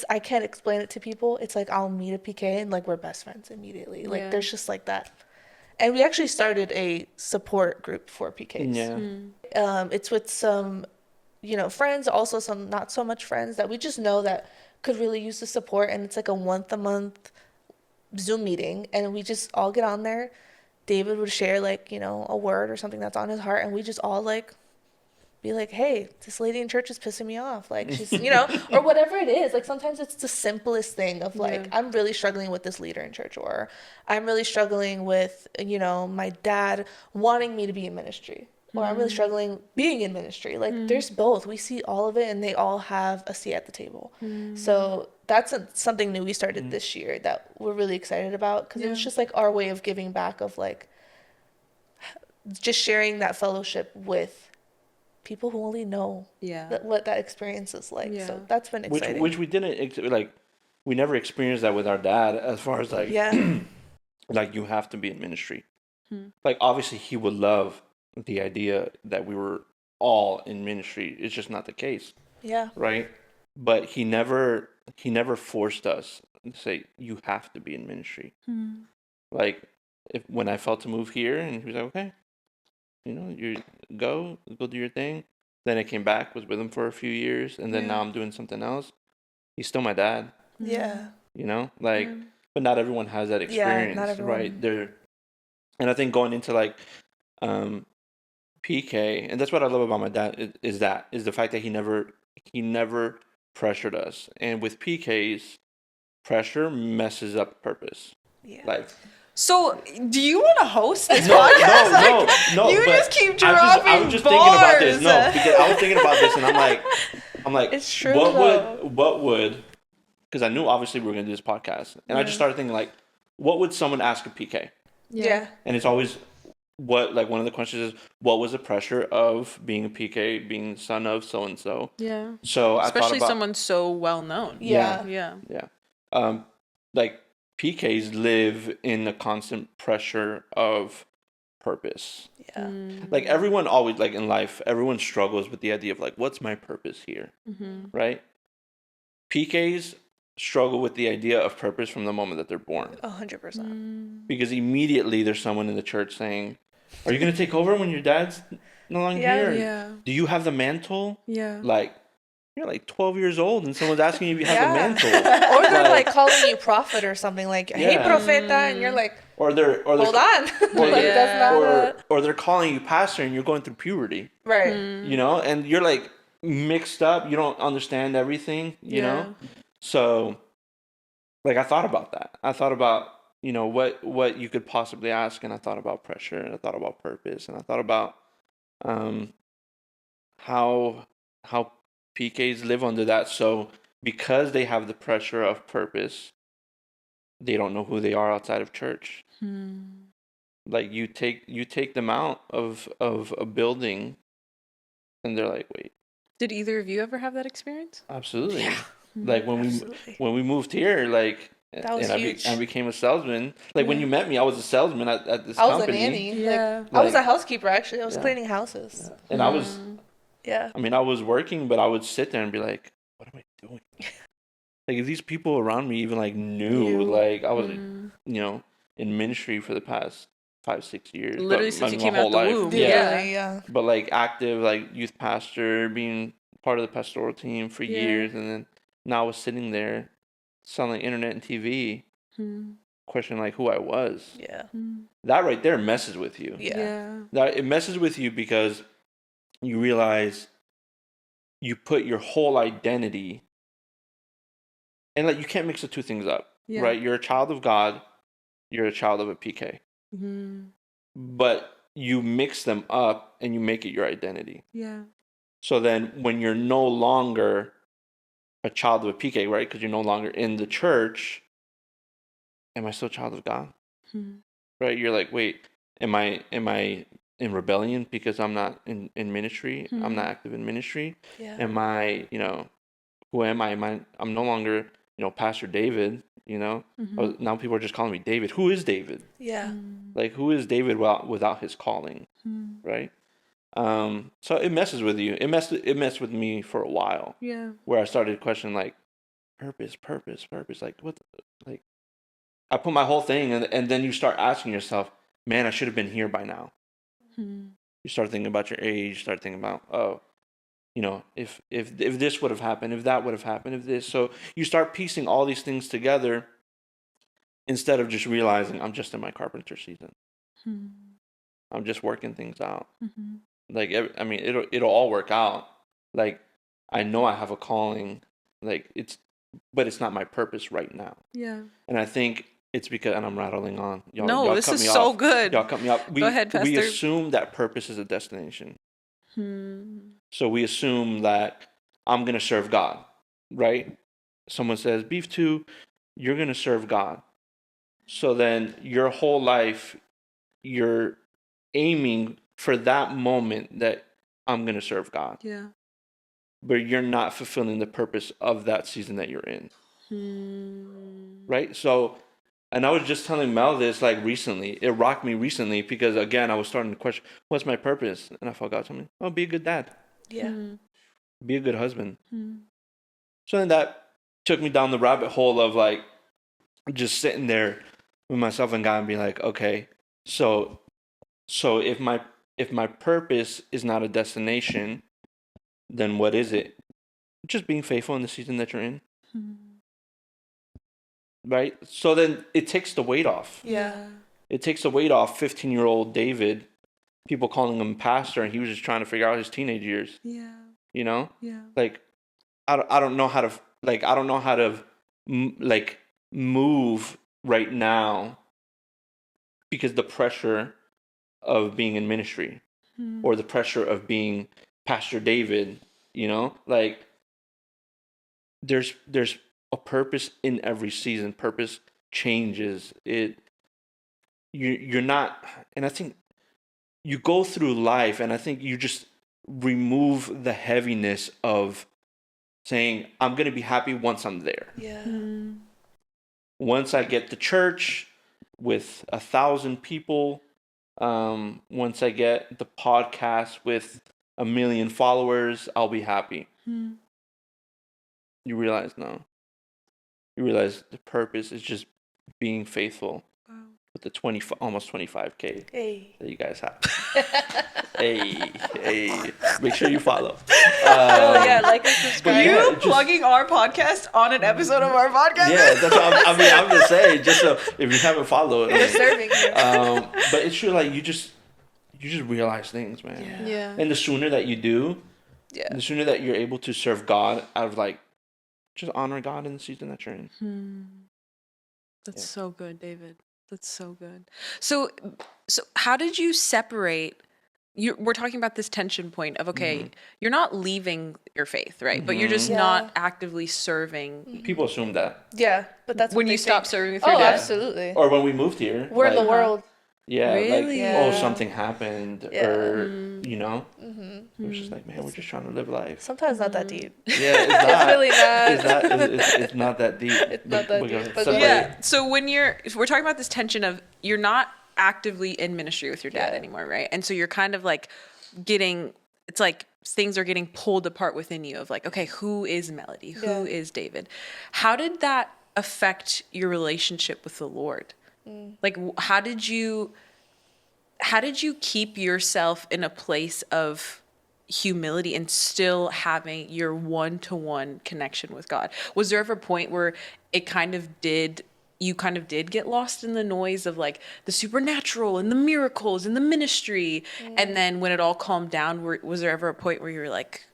I can't explain it to people. It's like I'll meet a PK and like we're best friends immediately. Like there's just like that. And we actually started a support group for PKs. It's with some, you know, friends, also some not so much friends that we just know that could really use the support. And it's like a once a month Zoom meeting, and we just all get on there. David would share like, you know, a word or something that's on his heart, and we just all like be like, hey, this lady in church is pissing me off. Like, she's, or whatever it is. Like, sometimes it's the simplest thing of like, I'm really struggling with this leader in church, or I'm really struggling with, my dad wanting me to be in ministry, or I'm really struggling being in ministry. Like, there's both. We see all of it, and they all have a seat at the table. So that's something new we started this year that we're really excited about, because it was just like our way of giving back, of like just sharing that fellowship with people who only know what that experience is like. So that's been exciting. Which we didn't, like, we never experienced that with our dad, as far as like, like, you have to be in ministry. Like, obviously he would love the idea that we were all in ministry. It's just not the case. Yeah. Right? But he never forced us to say, you have to be in ministry. Like, when I felt to move here, and he was like, okay, you go do your thing. Then I came back, was with him for a few years, and then now I'm doing something else. He's still my dad. Yeah. Like, but not everyone has that experience, not everyone. Right? And I think going into like PK, and that's what I love about my dad is the fact that he never pressured us. And with PKs, pressure messes up purpose. Yeah. Like, so, do you want to host this podcast? No. You just keep dropping I was just thinking about this. No, because I was thinking about this, and I'm like, it's true. What would? Because I knew obviously we were going to do this podcast, and I just started thinking like, what would someone ask a PK? Yeah. And it's always one of the questions is, what was the pressure of being a PK, being the son of so and so? Yeah. So especially someone so well known. Yeah. Like, PKs live in a constant pressure of purpose. Yeah. Like, everyone always, like, in life, everyone struggles with the idea of like, what's my purpose here? Right? PKs struggle with the idea of purpose from the moment that they're born. 100%. Because immediately there's someone in the church saying, are you going to take over when your dad's no longer here? Yeah. Do you have the mantle? Yeah. Like, you're like 12 years old and someone's asking you if you have a mantle. Or they're like calling you prophet or something, like, hey, profeta, and you're like, hold on. Or they're calling you pastor and you're going through puberty. Right. And you're like mixed up. You don't understand everything, you know? So, like, I thought about that. I thought about, what you could possibly ask, and I thought about pressure, and I thought about purpose, and I thought about how PKs live under that. So because they have the pressure of purpose, they don't know who they are outside of church. Like, you take them out of a building, and they're like, wait. Did either of you ever have that experience? Absolutely. Yeah. Like, when we moved here, like, that was huge. I became a salesman. Like, when you met me, I was a salesman at this company. I was a nanny. Yeah. I was a housekeeper, actually. I was cleaning houses. Yeah. And I was... Yeah. I mean, I was working, but I would sit there and be like, what am I doing? Like, if these people around me even, like, knew, like, I was, in ministry for the past 5-6 years. Literally since you came out the womb. Yeah. But, like, active, like, youth pastor, being part of the pastoral team for years. And then now I was sitting there selling internet and TV, questioning, like, who I was. Yeah. That right there messes with you. Yeah. It messes with you because you realize you put your whole identity, and like, you can't mix the two things up, right? You're a child of God, you're a child of a PK, but you mix them up and you make it your identity. Yeah. So then when you're no longer a child of a PK, right? Because you're no longer in the church, am I still a child of God? Right? You're like, wait, am I in rebellion because I'm not in ministry? I'm not active in ministry. Yeah. Am I, who am I? I'm no longer, Pastor David, Now people are just calling me David. Who is David? Yeah. Like, who is David without his calling? Right? So it messes with you. It messed with me for a while. Yeah. Where I started questioning, like, purpose. Like, what? Like, I put my whole thing, and then you start asking yourself, man, I should have been here by now. You start thinking about your age, start thinking about, if this would have happened, if that would have happened, if this. So you start piecing all these things together instead of just realizing I'm just in my carpenter season. I'm just working things out. Like, I mean, it'll all work out. Like, I know I have a calling. Like, but it's not my purpose right now. Yeah. And I think it's because, and I'm rattling on. Y'all this is so good. Y'all cut me off. Go ahead, Pastor. We assume that purpose is a destination. So we assume that I'm going to serve God, right? Someone says, Biiftuu, you're going to serve God. So then your whole life, you're aiming for that moment that I'm going to serve God. Yeah. But you're not fulfilling the purpose of that season that you're in. Right? So, and I was just telling Mel this like recently. It rocked me recently because, again, I was starting to question, what's my purpose? And I felt God telling me, oh, be a good dad. Yeah. Be a good husband. So then that took me down the rabbit hole of like just sitting there with myself and God and being like, okay, so if my purpose is not a destination, then what is it? Just being faithful in the season that you're in. Right? So then it takes the weight off. Yeah. It takes the weight off 15-year-old David, people calling him pastor, and he was just trying to figure out his teenage years. Yeah. You know? Yeah. Like, I don't know how to move right now because the pressure of being in ministry or the pressure of being Pastor David, you know, like there's a purpose in every season. Purpose changes it. You're not, and I think you go through life, and I think you just remove the heaviness of saying, I'm going to be happy once I'm there. Yeah. Once I get to church with 1,000 people, once I get the podcast with 1 million followers, I'll be happy. You realize no. You realize the purpose is just being faithful with the almost 25K that you guys have. Hey, make sure you follow. Like and subscribe. You plugging our podcast on an episode of our podcast? Yeah, that's what I'm just saying. Just so if you haven't followed, We're serving you. but it's true. Like you just realize things, man. Yeah. And the sooner that you do, Yeah. the sooner that you're able to serve God out of like just honor God in the season that you're in. That's so good, David. That's so good. So how did you separate? We're talking about this tension point of, okay, you're not leaving your faith, right? But you're just not actively serving. People assume that. Yeah, but that's When what you they stop think. serving with your Oh, dad. absolutely. Or when we moved here, We're in like, the world. Yeah, Really? like Yeah. something happened, Yeah. or you know, it was just like, man, we're just trying to live life. Sometimes not that deep. Yeah, it's not. It's really not. It's not that deep. It's not that deep, but Yeah. So if we're talking about this tension of you're not actively in ministry with your dad anymore, right? And so you're kind of like it's like things are getting pulled apart within you of like, okay, who is Melodie? Who is David? How did that affect your relationship with the Lord? Like, how did you keep yourself in a place of humility and still having your one-to-one connection with God? Was there ever a point where you kind of did get lost in the noise of like the supernatural and the miracles and the ministry? And then when it all calmed down, was there ever a point where you were like,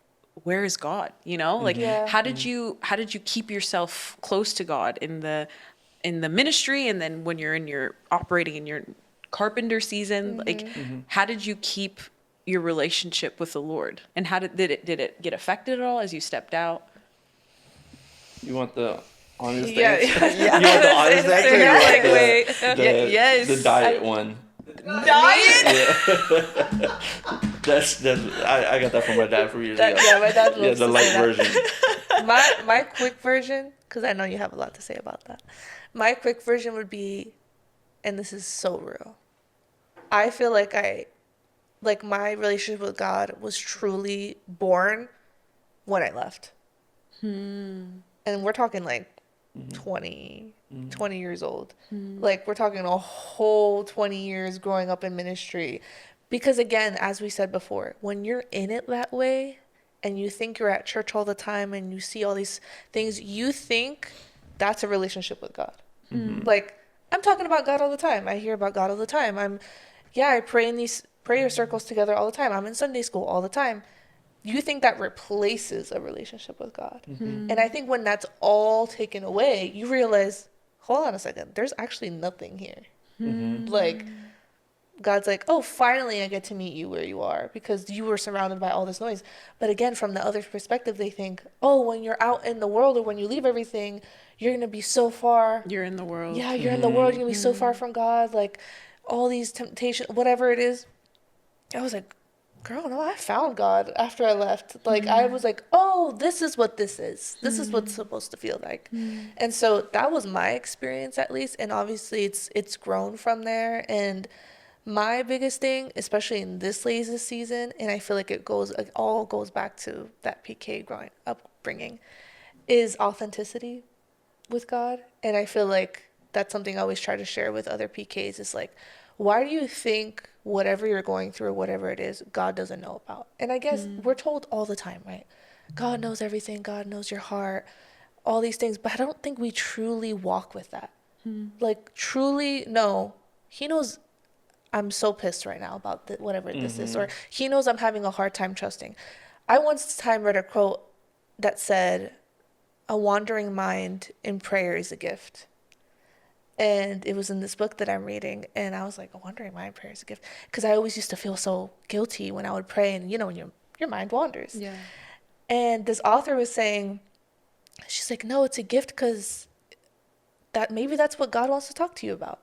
where is God? You know, like how did you keep yourself close to God in the ministry, and then when you're operating in your carpenter season, like how did you keep your relationship with the Lord, and how did it get affected at all as you stepped out? You want the honest Yeah, answer? yeah. You want the honest answer? Yeah, You want like, wait. Yes. the diet one. Diet? Yeah. that's I got that from my dad for years ago. Yeah, my dad loves Yeah, the to light say that. version. My quick version, because I know you have a lot to say about that. My quick version would be, and this is so real, I feel like my relationship with God was truly born when I left. And we're talking like 20 years old. Like we're talking a whole 20 years growing up in ministry. Because again, as we said before, when you're in it that way and you think you're at church all the time and you see all these things, you think that's a relationship with God. Like I'm talking about God all the time. I hear about God all the time. I pray in these prayer circles together all the time. I'm in Sunday school all the time. You think that replaces a relationship with God. Mm-hmm. And I think when that's all taken away, you realize, hold on a second, there's actually nothing here. Mm-hmm. Like, God's like, oh, finally I get to meet you where you are because you were surrounded by all this noise. But again, from the other perspective, they think, oh, when you're out in the world or when you leave everything, you're going to be so far. You're in the world. Yeah, you're in the world. You're going to be so far from God. Like, all these temptations, whatever it is. I was like, girl, no, I found God after I left. Like, I was like, oh, this is what this is. This is what's supposed to feel like. And so that was my experience, at least. And obviously it's grown from there. And my biggest thing, especially in this latest season, and I feel like it all goes back to that PK upbringing, is authenticity with God. And I feel like that's something I always try to share with other PKs is like, why do you think whatever you're going through, whatever it is, God doesn't know about? And I guess we're told all the time, right? God knows everything. God knows your heart, all these things. But I don't think we truly walk with that. Like, truly, no, he knows I'm so pissed right now about whatever this is. Or he knows I'm having a hard time trusting. I once read a quote that said, a wandering mind in prayer is a gift. And it was in this book that I'm reading. And I was like, a wandering mind in prayer is a gift. Because I always used to feel so guilty when I would pray. And, you know, when your mind wanders. Yeah. And this author was saying, she's like, no, it's a gift because maybe that's what God wants to talk to you about.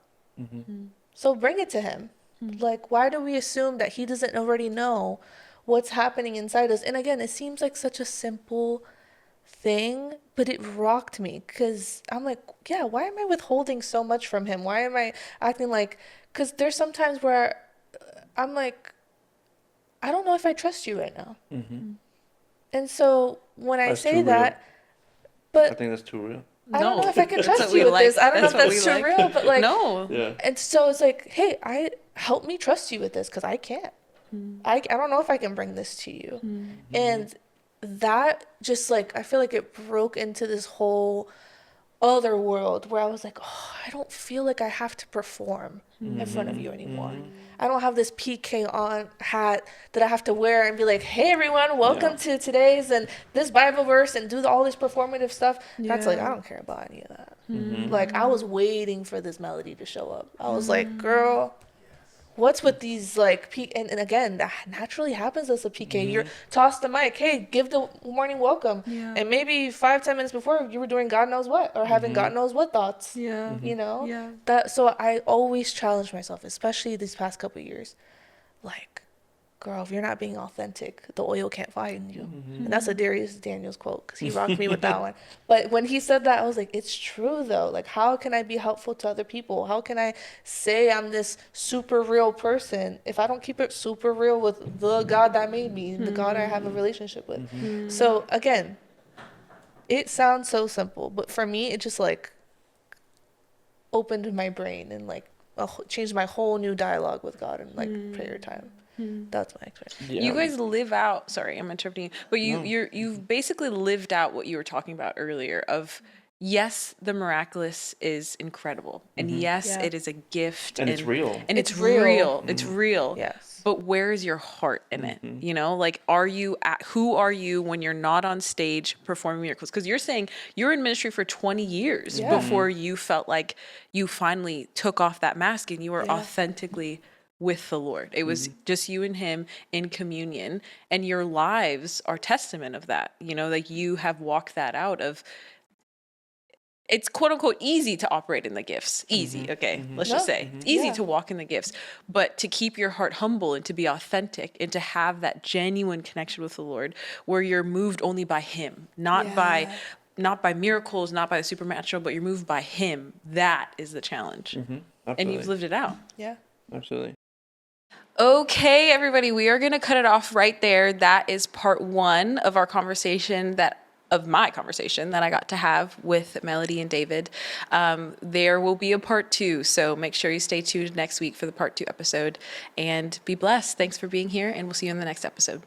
So bring it to him. Like, why do we assume that he doesn't already know what's happening inside us? And again, it seems like such a simple thing, but it rocked me because I'm like, yeah, why am I withholding so much from him? Why am I acting like, because there's some times where I'm like, I don't know if I trust you right now. And so when I say that, but I think that's too real. I don't know if I can trust you with this. I don't know if that's too real, but like, no. Yeah. And so it's like, hey, help me trust you with this because I can't. I don't know if I can bring this to you. And that just like, I feel like it broke into this whole other world where I was like, oh, I don't feel like I have to perform in front of you anymore. I don't have this PK on hat that I have to wear and be like, hey everyone, welcome to today's and this Bible verse and do all this performative stuff. That's like, I don't care about any of that. Like, I was waiting for this melody to show up. I was like, girl, what's with these like and again, that naturally happens as a PK. You're tossed the mic, hey, give the morning welcome, and maybe 5-10 minutes before you were doing God knows what or having God knows what thoughts. You know, that. So I always challenge myself, especially these past couple of years, like, girl, if you're not being authentic, the oil can't find you. And that's a Darius Daniels quote because he rocked me with that one. But when he said that, I was like, it's true though. Like, how can I be helpful to other people? How can I say I'm this super real person if I don't keep it super real with the God that made me, the God I have a relationship with? So again, it sounds so simple, but for me, it just like opened my brain and like changed my whole new dialogue with God and like prayer time. That's my experience. You guys live out, sorry, I'm interrupting you, but you've basically lived out what you were talking about earlier of, yes, the miraculous is incredible. And yes, it is a gift. And it's real. And it's real. It's real. Yes. But where is your heart in it? You know, like, who are you when you're not on stage performing miracles? Because you're saying you're in ministry for 20 years before you felt like you finally took off that mask and you were authentically with the Lord. It was just you and him in communion, and your lives are testament of that. You know, like, you have walked that out of, it's quote unquote easy to operate in the gifts. Easy. Okay. Let's just say it's easy to walk in the gifts, but to keep your heart humble and to be authentic and to have that genuine connection with the Lord where you're moved only by him, not by miracles, not by the supernatural, but you're moved by him. That is the challenge. And you've lived it out. Yeah. Absolutely. Okay, everybody, we are going to cut it off right there. That is part 1 of our conversation of my conversation that I got to have with Melodie and David. There will be a part 2, so make sure you stay tuned next week for the part 2 episode, and be blessed. Thanks for being here, and we'll see you in the next episode.